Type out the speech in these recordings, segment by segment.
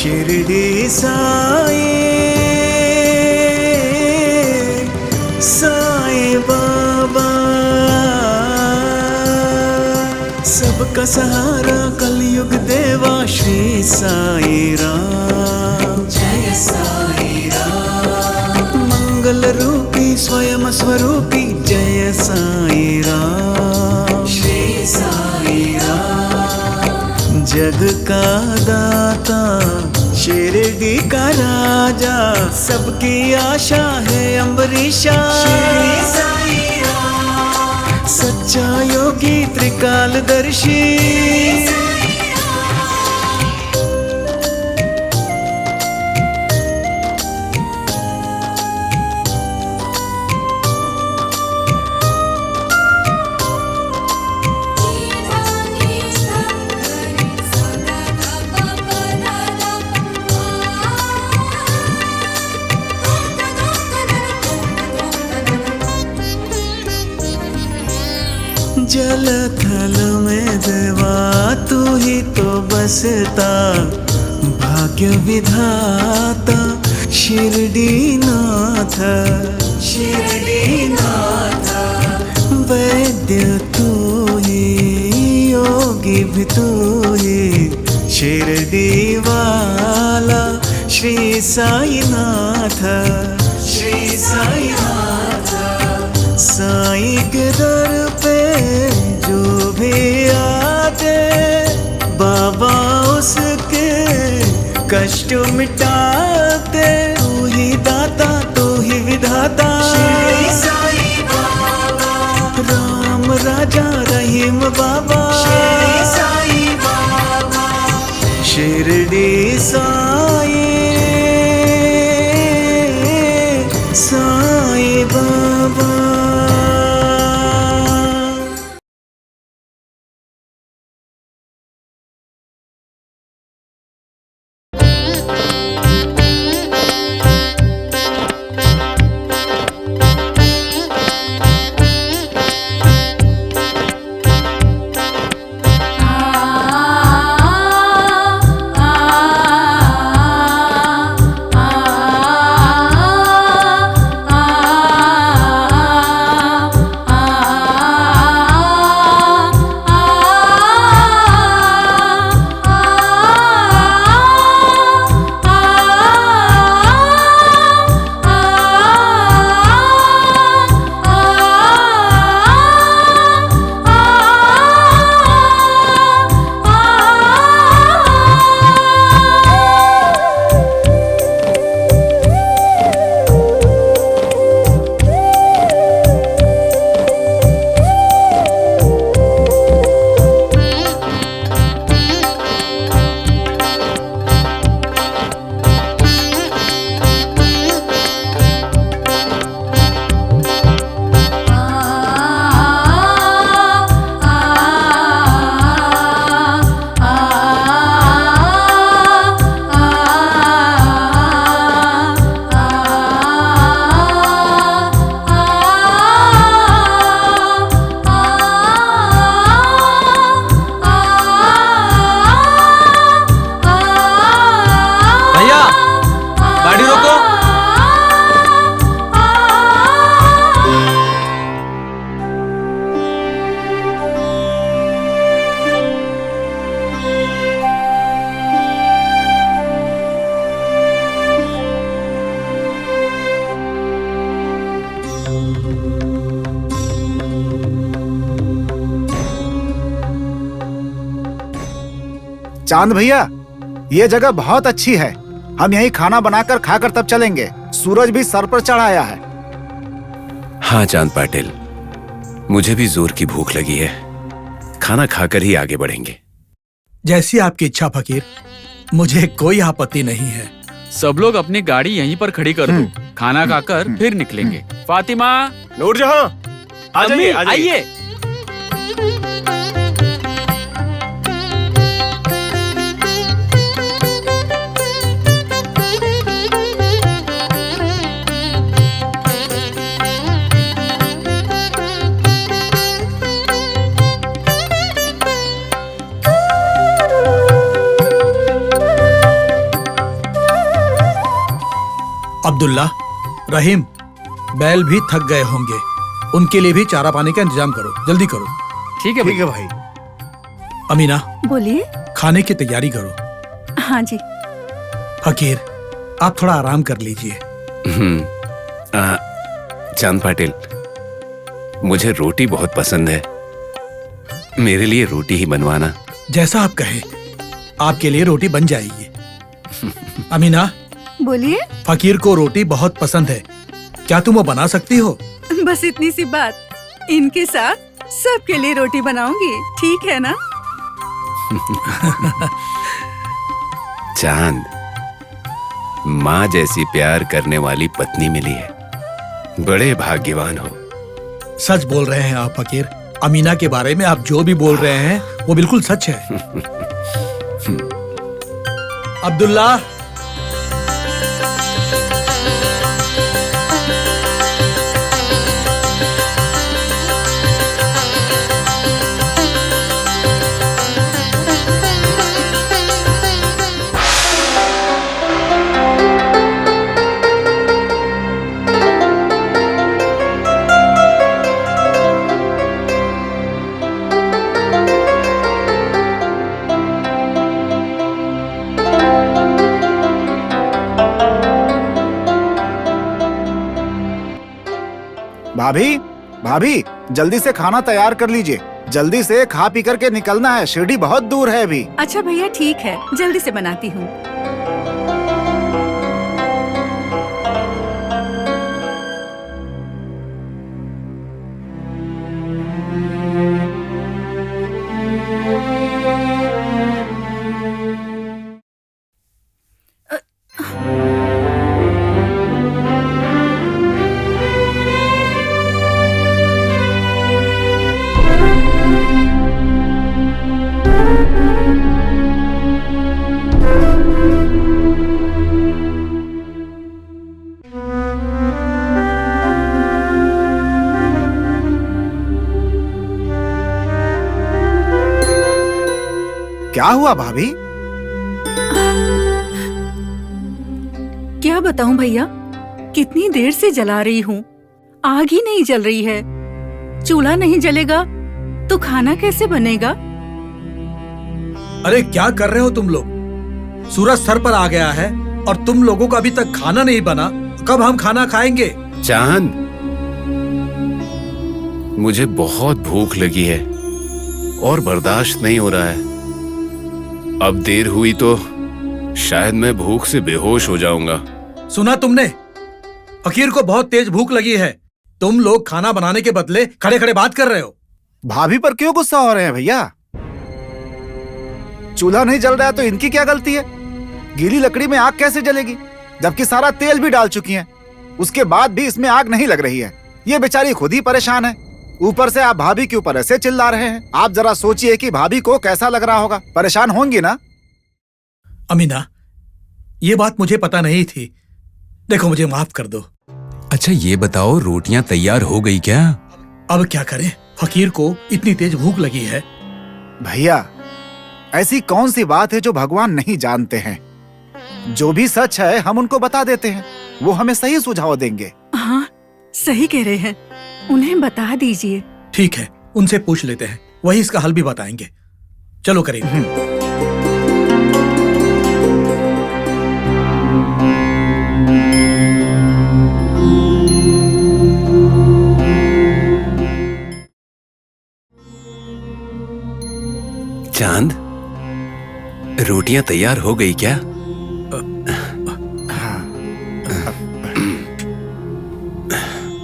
शिरडी साई साई बाबा, सबका सहारा कलयुग देवा श्री साई राम। जय साई राम। मंगल रूपी स्वयं स्वरूपी जय साई राम। श्री साई राम। जग का दाता शिरडी का राजा, सबकी आशा है अम्बरीशा। श्री साई राम। सच्चा योगी त्रिकालदर्शी, जल थल में देवा तू ही तो बसता, भाग्य विधाता शिरडी नाथ। शिरडी नाथ। वैद्य तू ही योगी भी तू ही, शिरडी वाला श्री साई नाथ। श्री साई नाथ। साई के दर पे जो भी आते, बाबा उसके कष्ट मिटाते। तू ही दाता तू ही विधाता, श्री साई बाबा। राम राजा रहीम बाबा। श्री साई बाबा। शिरडी साई साई बाबा। चांद भैया, ये जगह बहुत अच्छी है। हम यहीं खाना बनाकर खाकर तब चलेंगे। सूरज भी सर पर चढ़ाया है। हाँ चांद पाटिल, मुझे भी जोर की भूख लगी है। खाना खाकर ही आगे बढ़ेंगे। जैसी आपकी इच्छा फकीर, मुझे कोई आपत्ति नहीं है। सब लोग अपनी गाड़ी यहीं पर खड़ी कर दो, खाना खाकर फिर निकलेंगे। फातिमा, नूरजहां, आ जाइए, आ जाइए। आइए। अब्दुल्ला, रहीम, बैल भी थक गए होंगे, उनके लिए भी चारा पानी का इंतजाम करो, जल्दी करो। ठीक है ठीक है भाई। भाई। बोलिए। खाने की तैयारी करो। हाँ जी। फकीर, आप थोड़ा आराम कर लीजिए। चांद पाटिल, मुझे रोटी बहुत पसंद है, मेरे लिए रोटी ही बनवाना। जैसा आप कहें, आपके लिए रोटी बन जाएगी। अमीना, बोलिए। फकीर को रोटी बहुत पसंद है, क्या तुम वो बना सकती हो? बस इतनी सी बात, इनके साथ सबके लिए रोटी बनाऊंगी, ठीक है ना? चांद, माँ जैसी प्यार करने वाली पत्नी मिली है, बड़े भाग्यवान हो। सच बोल रहे हैं आप फकीर। अमीना के बारे में आप जो भी बोल रहे हैं वो बिल्कुल सच है। अब्दुल्ला, भाभी, भाभी, जल्दी से खाना तैयार कर लीजिए, जल्दी से खा पी करके निकलना है, शिरडी बहुत दूर है अभी। अच्छा भैया, ठीक है, जल्दी से बनाती हूँ। क्या हुआ भाभी? क्या बताऊं भैया, कितनी देर से जला रही हूँ, आग ही नहीं जल रही है। चूल्हा नहीं जलेगा तो खाना कैसे बनेगा? अरे क्या कर रहे हो तुम लोग? सूरज सर पर आ गया है और तुम लोगों का अभी तक खाना नहीं बना, कब हम खाना खाएंगे? चांद, मुझे बहुत भूख लगी है और बर्दाश्त नहीं हो रहा है। अब देर हुई तो शायद मैं भूख से बेहोश हो जाऊंगा। सुना तुमने? फकीर को बहुत तेज भूख लगी है, तुम लोग खाना बनाने के बदले खड़े खड़े बात कर रहे हो। भाभी पर क्यों गुस्सा हो रहे हैं भैया? चूल्हा नहीं जल रहा है तो इनकी क्या गलती है? गीली लकड़ी में आग कैसे जलेगी, जबकि सारा तेल भी डाल चुकी हैं। उसके बाद भी इसमें आग नहीं लग रही है। ये बेचारी खुद ही परेशान है, ऊपर से आप भाभी के ऊपर ऐसे चिल्ला रहे हैं। आप जरा सोचिए कि भाभी को कैसा लग रहा होगा, परेशान होंगी ना? अमीना, ये बात मुझे पता नहीं थी, देखो मुझे माफ कर दो। अच्छा ये बताओ, रोटियां तैयार हो गई क्या? अब क्या करें, फकीर को इतनी तेज भूख लगी है। भैया, ऐसी कौन सी बात है जो भगवान नहीं जानते हैं? जो भी सच है हम उनको बता देते हैं, वो हमें सही सुझाव देंगे। हाँ, सही कह रहे हैं, उन्हें बता दीजिए। ठीक है, उनसे पूछ लेते हैं, वही इसका हल भी बताएंगे। चलो करीम। चांद, रोटियां तैयार हो गई क्या?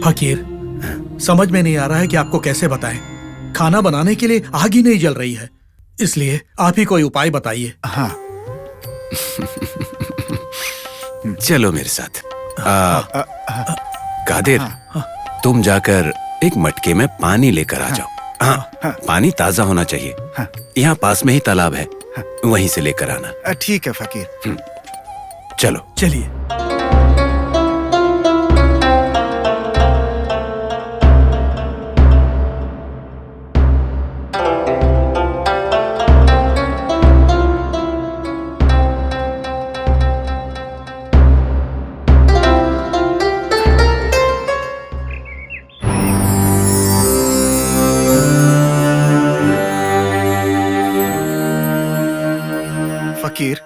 फकीर, समझ में नहीं आ रहा है कि आपको कैसे बताएं। खाना बनाने के लिए आग ही नहीं जल रही है, इसलिए आप ही कोई उपाय बताइए। हाँ। चलो मेरे साथ। कादिर, तुम जाकर एक मटके में पानी लेकर आ जाओ। हाँ, पानी ताजा होना चाहिए। यहाँ पास में ही तालाब है, वहीं से लेकर आना। ठीक है फकीर। चलो चलिए। फकीर।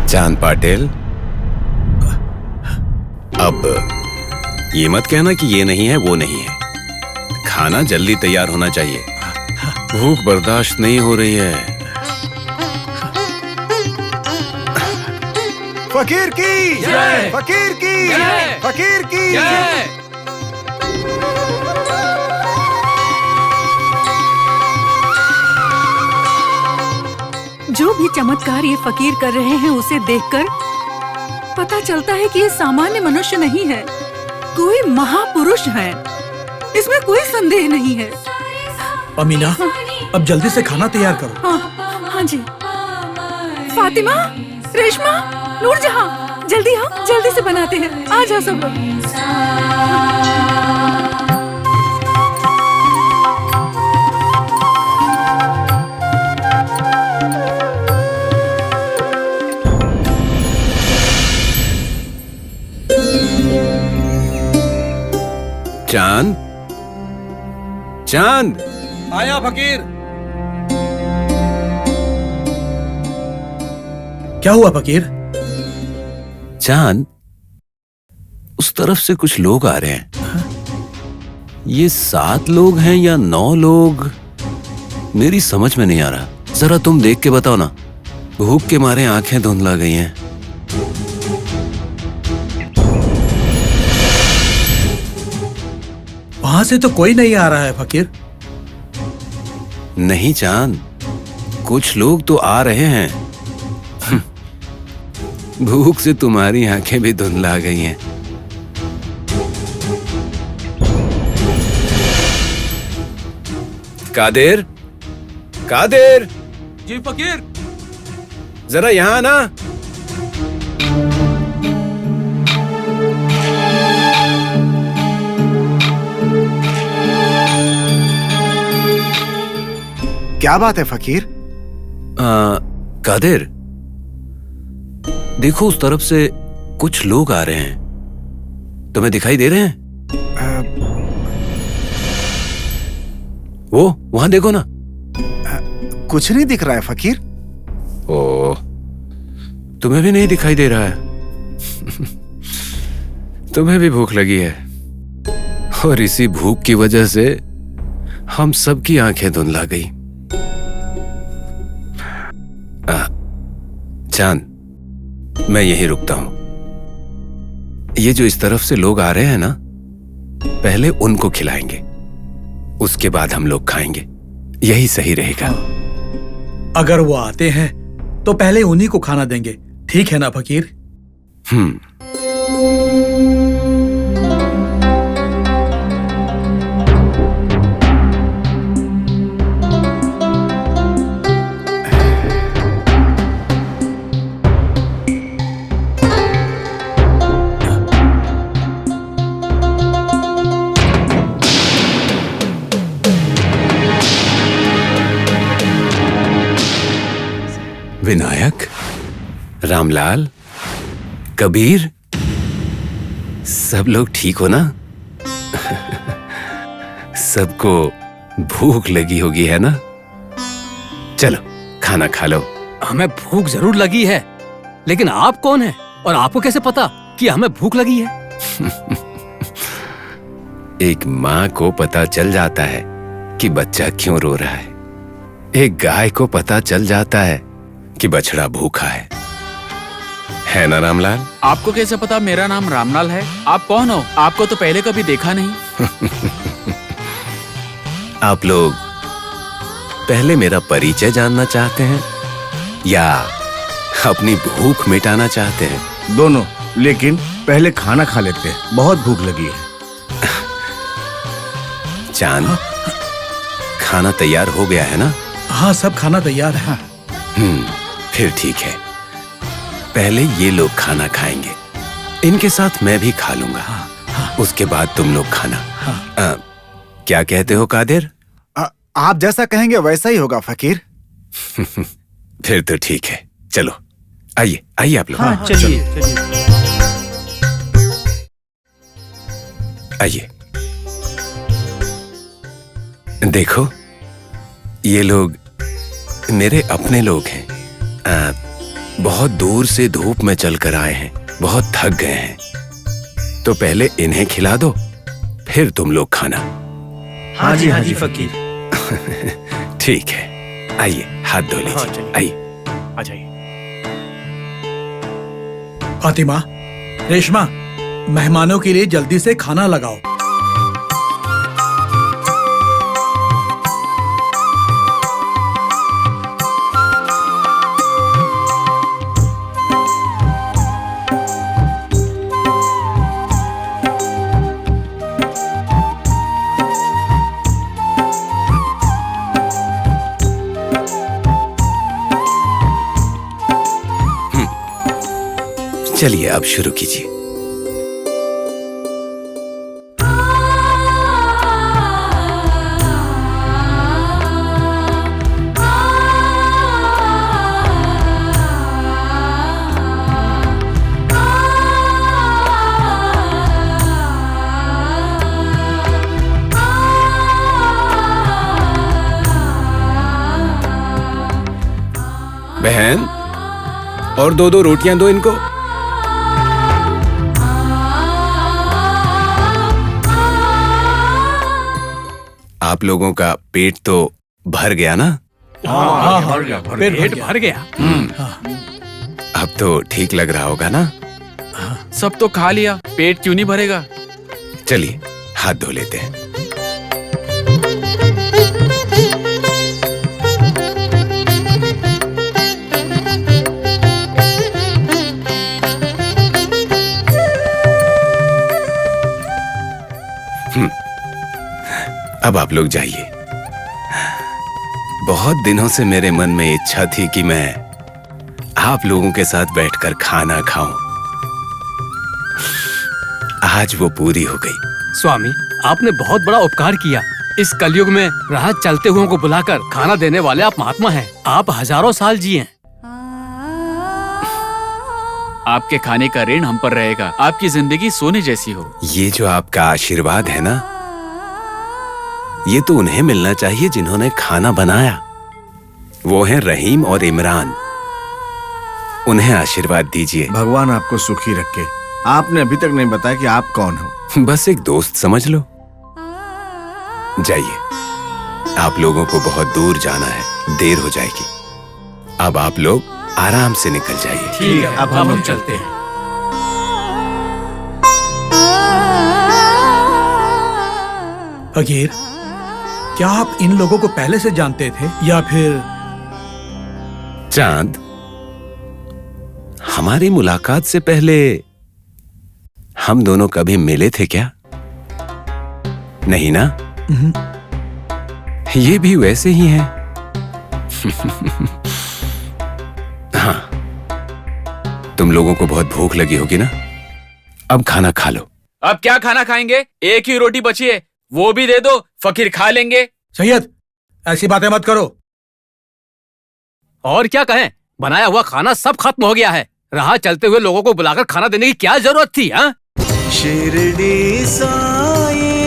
चांद पाटिल, अब ये मत कहना कि ये नहीं है वो नहीं है। खाना जल्दी तैयार होना चाहिए, भूख बर्दाश्त नहीं हो रही है। फकीर की जय! फकीर की जय! फकीर की जय! जो भी चमत्कार ये फकीर कर रहे हैं उसे देखकर पता चलता है कि ये सामान्य मनुष्य नहीं है, कोई महापुरुष है, इसमें कोई संदेह नहीं है। अमीना, अब जल्दी से खाना तैयार करो। हाँ, हाँ जी। फातिमा, रेशमा, नूरजहां, जल्दी आओ, जल्दी से बनाते हैं। आ जाओ सब लोग। चांद, चांद, आया फकीर। क्या हुआ फकीर? चांद, उस तरफ से कुछ लोग आ रहे हैं। ये 7 लोग हैं या 9 लोग, मेरी समझ में नहीं आ रहा। जरा तुम देख के बताओ ना, भूख के मारे आंखें धुंधला गई हैं। वहां से तो कोई नहीं आ रहा है फकीर। नहीं चांद, कुछ लोग तो आ रहे हैं। भूख से तुम्हारी आंखें भी धुंधला गई हैं। कादिर, कादिर, जी फकीर। जरा यहां आना। क्या बात है फकीर? कादिर, देखो उस तरफ से कुछ लोग आ रहे हैं, तुम्हें दिखाई दे रहे हैं? वो वहां देखो ना। कुछ नहीं दिख रहा है फकीर। ओ, तुम्हें भी नहीं दिखाई दे रहा है? तुम्हें भी भूख लगी है, और इसी भूख की वजह से हम सबकी आंखें धुंधला गई। चांद, मैं यहीं रुकता हूं। ये जो इस तरफ से लोग आ रहे हैं ना, पहले उनको खिलाएंगे, उसके बाद हम लोग खाएंगे। यही सही रहेगा। अगर वो आते हैं तो पहले उन्हीं को खाना देंगे, ठीक है ना फकीर? विनायक, रामलाल, कबीर, सब लोग ठीक हो ना? सबको भूख लगी होगी, है ना? चलो खाना खा लो। हमें भूख जरूर लगी है, लेकिन आप कौन हैं और आपको कैसे पता कि हमें भूख लगी है? एक माँ को पता चल जाता है कि बच्चा क्यों रो रहा है। एक गाय को पता चल जाता है कि बछड़ा भूखा है ना रामलाल? आपको कैसे पता मेरा नाम रामलाल है? आप कौन हो? आपको तो पहले कभी देखा नहीं। आप लोग पहले मेरा परिचय जानना चाहते हैं या अपनी भूख मिटाना चाहते हैं? दोनों, लेकिन पहले खाना खा लेते हैं, बहुत भूख लगी है। चांद, खाना तैयार हो गया है ना? हाँ, सब खाना तैयार है। फिर ठीक है। पहले ये लोग खाना खाएंगे, इनके साथ मैं भी खा लूंगा। उसके बाद तुम लोग खाना। क्या कहते हो कादिर? आप जैसा कहेंगे वैसा ही होगा फकीर। फिर तो ठीक है, चलो आइए आइए आप लोग। हाँ, चलिए। आइए। देखो, ये लोग मेरे अपने लोग हैं। बहुत दूर से धूप में चलकर आए हैं, बहुत थक गए हैं। तो पहले इन्हें खिला दो, फिर तुम लोग खाना। हाँ जी फकीर। ठीक है, आइए हाथ धो लीजिए। आइए, आ जाइए। फातिमा, रेशमा, मेहमानों के लिए जल्दी से खाना लगाओ। चलिए अब शुरू कीजिए। बहन, और दो रोटियां दो इनको। आप लोगों का पेट तो भर गया ना? पेट भर गया। अब तो ठीक लग रहा होगा ना? सब तो खा लिया, पेट क्यों नहीं भरेगा? चलिए हाथ धो लेते हैं। अब आप लोग जाइए। बहुत दिनों से मेरे मन में इच्छा थी कि मैं आप लोगों के साथ बैठकर खाना खाऊं। आज वो पूरी हो गई। स्वामी, आपने बहुत बड़ा उपकार किया। इस कलयुग में राह चलते हुओं को बुलाकर खाना देने वाले आप महात्मा हैं। आप हजारों साल जिए। आपके खाने का ऋण हम पर रहेगा। आपकी जिंदगी सोने जैसी हो। ये जो आपका आशीर्वाद है ना, ये तो उन्हें मिलना चाहिए जिन्होंने खाना बनाया। वो हैं रहीम और इमरान। उन्हें आशीर्वाद दीजिए। भगवान आपको सुखी रखे। आपने अभी तक नहीं बताया कि आप कौन हो। बस एक दोस्त समझ लो। जाइए, आप लोगों को बहुत दूर जाना है, देर हो जाएगी। अब आप लोग आराम से निकल जाइए। ठीक है, अब हम चलते हैं। फकीर, क्या आप इन लोगों को पहले से जानते थे या फिर? चांद, हमारी मुलाकात से पहले हम दोनों कभी मिले थे क्या? नहीं ना? ये भी वैसे ही हैं। हाँ, तुम लोगों को बहुत भूख लगी होगी ना? अब खाना खा लो। अब क्या खाना खाएंगे? एक ही रोटी बची है, वो भी दे दो, फकीर खा लेंगे। सैयद, ऐसी बातें मत करो। और क्या कहें, बनाया हुआ खाना सब खत्म हो गया है। राह चलते हुए लोगों को बुलाकर खाना देने की क्या जरूरत थी? हाँ? शिरडी साई